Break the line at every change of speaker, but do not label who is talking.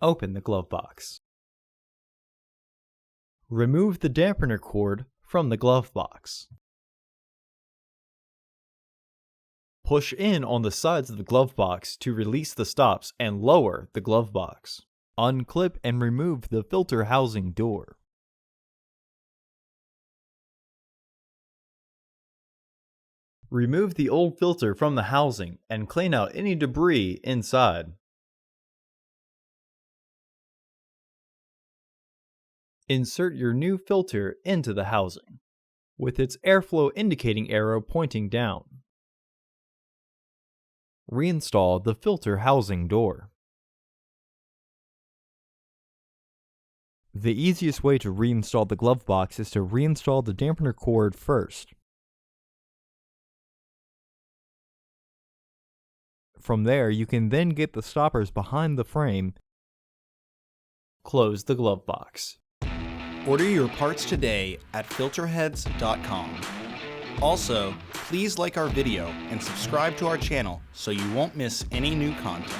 Open the glove box. Remove the dampener cord from the glove box. Push in on the sides of the glove box to release the stops and lower the glove box. Unclip and remove the filter housing door. Remove the old filter from the housing and clean out any debris inside. Insert your new filter into the housing, with its airflow indicating arrow pointing down. Reinstall the filter housing door. The easiest way to reinstall the glove box is to reinstall the dampener cord first. From there, you can then get the stoppers behind the frame. Close the glove box.
Order your parts today at filterheads.com. Also, please like our video and subscribe to our channel so you won't miss any new content.